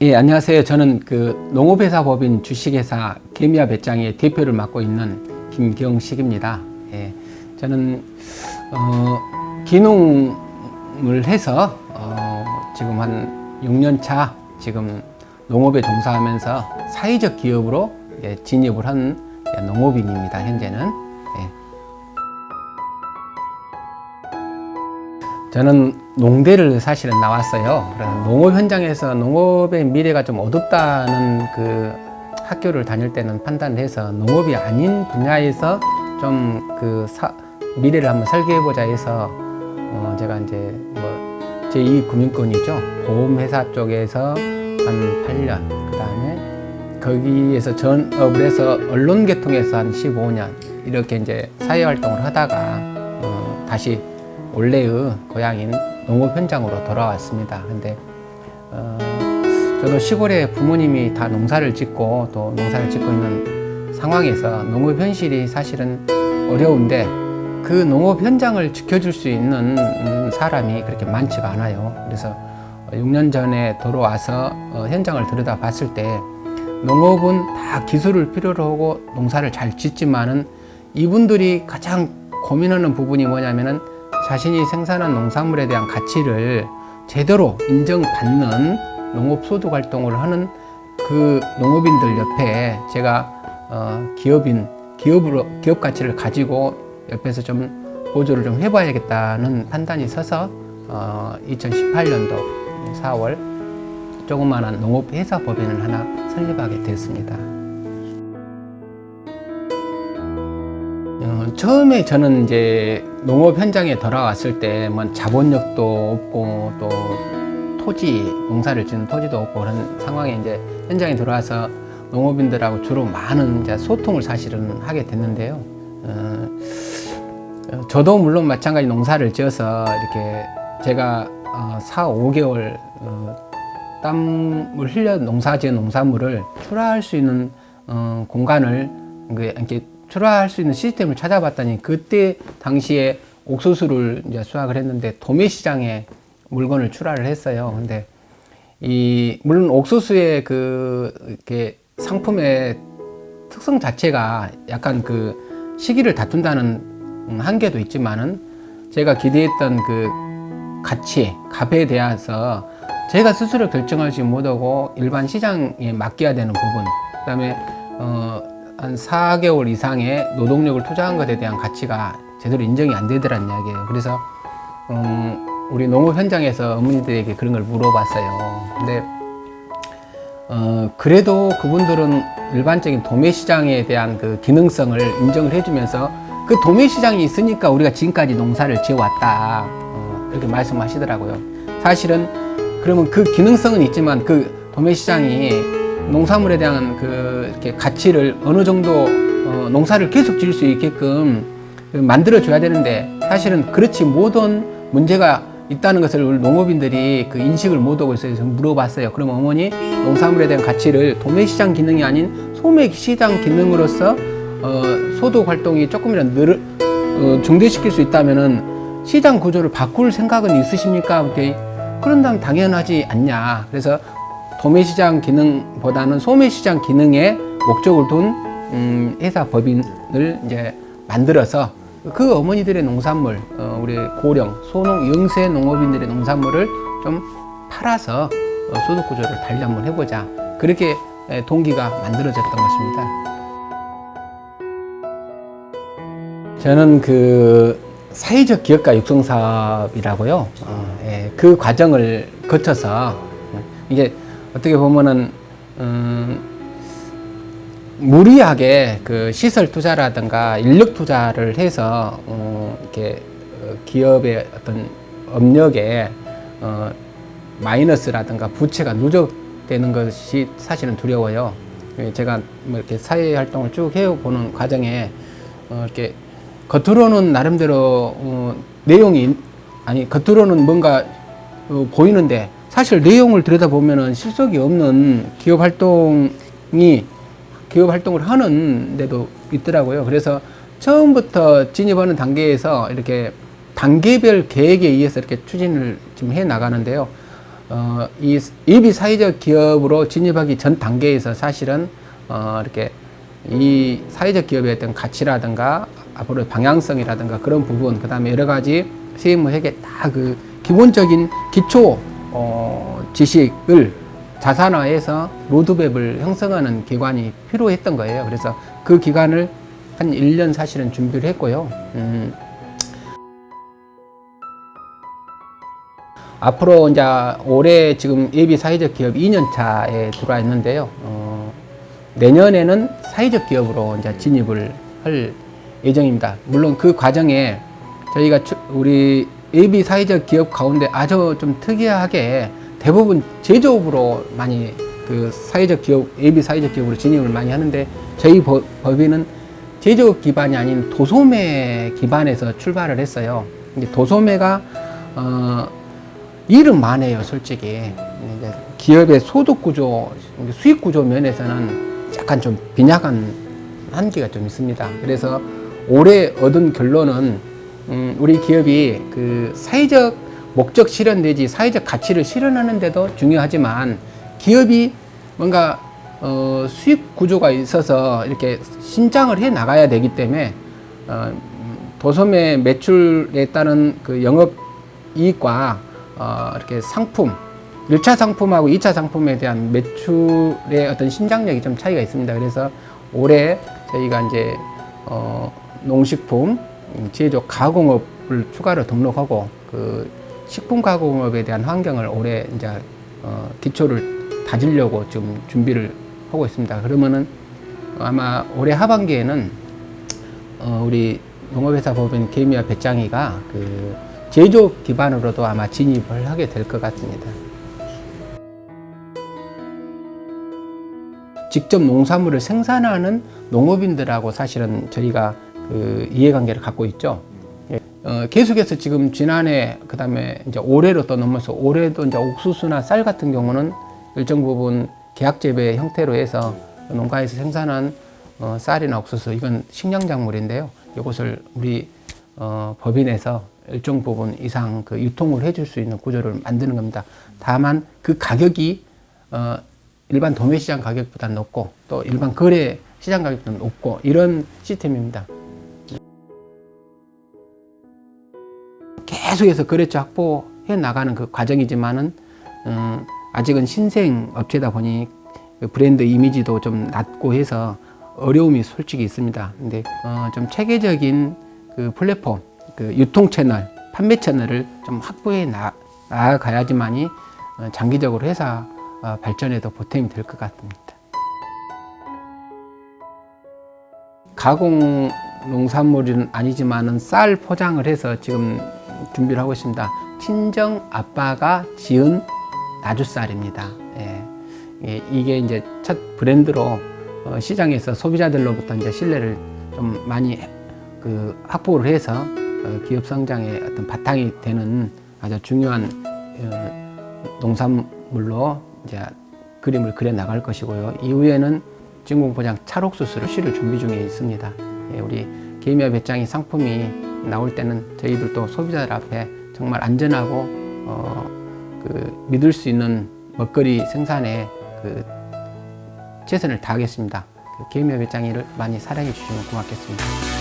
예, 안녕하세요. 저는 그 농업회사 법인 주식회사 개미와 배짱의 대표를 맡고 있는 김경식입니다. 예, 저는 기농을 해서 지금 한 6년 차 지금 농업에 종사하면서 사회적 기업으로 진입을 한 농업인입니다. 현재는. 예. 저는 농대를 사실은 나왔어요. 농업 현장에서 농업의 미래가 좀 어둡다는 그 학교를 다닐 때는 판단을 해서 농업이 아닌 분야에서 좀 그 미래를 한번 설계해보자 해서 제가 이제 뭐 제2금융권이죠. 보험회사 쪽에서 한 8년, 그 다음에 거기에서 전업을 해서 언론계통에서 한 15년 이렇게 이제 사회활동을 하다가 다시 원래의 고향인 농업 현장으로 돌아왔습니다. 근데 저도 시골에 부모님이 다 농사를 짓고 또 농사를 짓고 있는 상황에서 농업 현실이 사실은 어려운데 그 농업 현장을 지켜줄 수 있는 사람이 그렇게 많지가 않아요. 그래서 6년 전에 돌아와서 현장을 들여다봤을 때 농업은 다 기술을 필요로 하고 농사를 잘 짓지만은 이분들이 가장 고민하는 부분이 뭐냐면은 자신이 생산한 농산물에 대한 가치를 제대로 인정받는 농업소득 활동을 하는 그 농업인들 옆에 제가 기업 가치를 가지고 옆에서 좀 보조를 좀 해봐야겠다는 판단이 서서 2018년도 4월 조그마한 농업회사 법인을 하나 설립하게 됐습니다. 처음에 저는 이제 농업 현장에 돌아왔을 때 뭐 자본력도 없고 또 토지, 농사를 짓는 토지도 없고 그런 상황에 이제 현장에 들어와서 농업인들하고 주로 많은 이제 소통을 사실은 하게 됐는데요. 저도 물론 마찬가지 농사를 지어서 이렇게 제가 4, 5개월 땀을 흘려 농사 지은 농산물을 출하할 수 있는 공간을 이렇게 출하할 수 있는 시스템을 찾아봤더니 그때 당시에 옥수수를 이제 수확을 했는데 도매시장에 물건을 출하를 했어요. 근데 물론 옥수수의 이렇게 상품의 특성 자체가 약간 그 시기를 다툰다는 한계도 있지만은 제가 기대했던 그 가치, 값에 대해서 제가 스스로 결정하지 못하고 일반 시장에 맡겨야 되는 부분, 그 다음에 한 4개월 이상의 노동력을 투자한 것에 대한 가치가 제대로 인정이 안 되더란 이야기예요. 그래서 우리 농업 현장에서 어머니들에게 그런 걸 물어봤어요. 근데 그래도 그분들은 일반적인 도매시장에 대한 그 기능성을 인정을 해주면서 그 도매시장이 있으니까 우리가 지금까지 농사를 지어왔다, 그렇게 말씀하시더라고요. 사실은 그러면 그 기능성은 있지만 그 도매시장이 농산물에 대한 이렇게 가치를 어느 정도 농사를 계속 지을 수 있게끔 만들어줘야 되는데 사실은 그렇지 못한 문제가 있다는 것을 우리 농업인들이 그 인식을 못하고 있어서 물어봤어요. 그럼 어머니, 농산물에 대한 가치를 도매시장 기능이 아닌 소매시장 기능으로서 소득 활동이 조금이라도 증대시킬 수 있다면은 시장 구조를 바꿀 생각은 있으십니까? 그런다면 당연하지 않냐. 그래서 도매시장 기능보다는 소매시장 기능에 목적을 둔 회사 법인을 이제 만들어서 그 어머니들의 농산물, 우리 고령, 소농, 영세 농업인들의 농산물을 좀 팔아서 소득 구조를 달리 한번 해보자. 그렇게 동기가 만들어졌던 것입니다. 저는 그 사회적 기업가 육성 사업이라고요. 그 과정을 거쳐서 이게 어떻게 보면은 무리하게 그 시설 투자라든가 인력 투자를 해서 이렇게 기업의 어떤 업력에 마이너스라든가 부채가 누적되는 것이 사실은 두려워요. 제가 뭐 이렇게 사회 활동을 쭉 해보는 과정에 이렇게 겉으로는 나름대로 내용이 겉으로는 뭔가 보이는데 사실 내용을 들여다보면은 실속이 없는 기업 활동을 하는 데도 있더라고요. 그래서 처음부터 진입하는 단계에서 이렇게 단계별 계획에 의해서 이렇게 추진을 좀 해 나가는데요. 이 예비 사회적 기업으로 진입하기 전 단계에서 사실은 이렇게 이 사회적 기업의 어떤 가치라든가 앞으로 방향성이라든가 그런 부분, 그 다음에 여러 가지 세무회계 다 그 기본적인 기초 지식을 자산화해서 로드맵을 형성하는 기관이 필요했던 거예요. 그래서 그 기간을 한 1년 사실은 준비를 했고요. 앞으로 이제 올해 지금 예비 사회적 기업 2년 차에 들어와 있는데요. 내년에는 사회적 기업으로 이제 진입을 할 예정입니다. 물론 그 과정에 저희가 우리 예비 사회적 기업 가운데 아주 좀 특이하게 대부분 제조업으로 많이 그 사회적 기업, 예비 사회적 기업으로 진입을 많이 하는데 저희 법인은 제조업 기반이 아닌 도소매 기반에서 출발을 했어요. 근데 도소매가 일은 많아요, 솔직히. 기업의 소득 구조, 수익 구조 면에서는 약간 좀 빈약한 한계가 좀 있습니다. 그래서 올해 얻은 결론은 우리 기업이 그 사회적 목적 실현 내지 사회적 가치를 실현하는 데도 중요하지만 기업이 뭔가 수익 구조가 있어서 이렇게 신장을 해 나가야 되기 때문에 도소매 매출에 따른 그 영업 이익과 이렇게 상품, 1차 상품하고 2차 상품에 대한 매출의 어떤 신장력이 좀 차이가 있습니다. 그래서 올해 저희가 이제 농식품, 제조 가공업을 추가로 등록하고 그 식품 가공업에 대한 환경을 올해 이제 기초를 다지려고 지금 준비를 하고 있습니다. 그러면은 아마 올해 하반기에는 우리 농업회사 법인 개미와 배짱이가 그 제조 기반으로도 아마 진입을 하게 될 것 같습니다. 직접 농산물을 생산하는 농업인들하고 사실은 저희가 그 이해관계를 갖고 있죠. 계속해서 지금 지난해, 그 다음에 이제 올해로 또 넘어서 올해도 이제 옥수수나 쌀 같은 경우는 일정 부분 계약 재배 형태로 해서 농가에서 생산한 쌀이나 옥수수, 이건 식량작물인데요. 이것을 우리 법인에서 일정 부분 이상 그 유통을 해줄 수 있는 구조를 만드는 겁니다. 다만 그 가격이 일반 도매시장 가격보다 높고 또 일반 거래 시장 가격보다 높고 이런 시스템입니다. 계속해서 거래처 확보해 나가는 그 과정이지만은 아직은 신생 업체다 보니 브랜드 이미지도 좀 낮고 해서 어려움이 솔직히 있습니다. 근데 좀 체계적인 그 플랫폼, 그 유통 채널, 판매 채널을 좀 확보해 나아가야지만이 장기적으로 회사 발전에도 보탬이 될 것 같습니다. 가공 농산물은 아니지만은 쌀 포장을 해서 지금 준비를 하고 있습니다. 친정 아빠가 지은 나주쌀입니다. 예. 이게 이제 첫 브랜드로 시장에서 소비자들로부터 이제 신뢰를 좀 많이 그 확보를 해서 기업 성장의 어떤 바탕이 되는 아주 중요한 농산물로 이제 그림을 그려 나갈 것이고요. 이후에는 진공포장 찰옥수수를 시를 준비 중에 있습니다. 예, 우리 개미와 배짱이 상품이 나올 때는 저희들도 소비자들 앞에 정말 안전하고 그 믿을 수 있는 먹거리 생산에 그 최선을 다하겠습니다. 그 개미와 배짱이를 많이 사랑해 주시면 고맙겠습니다.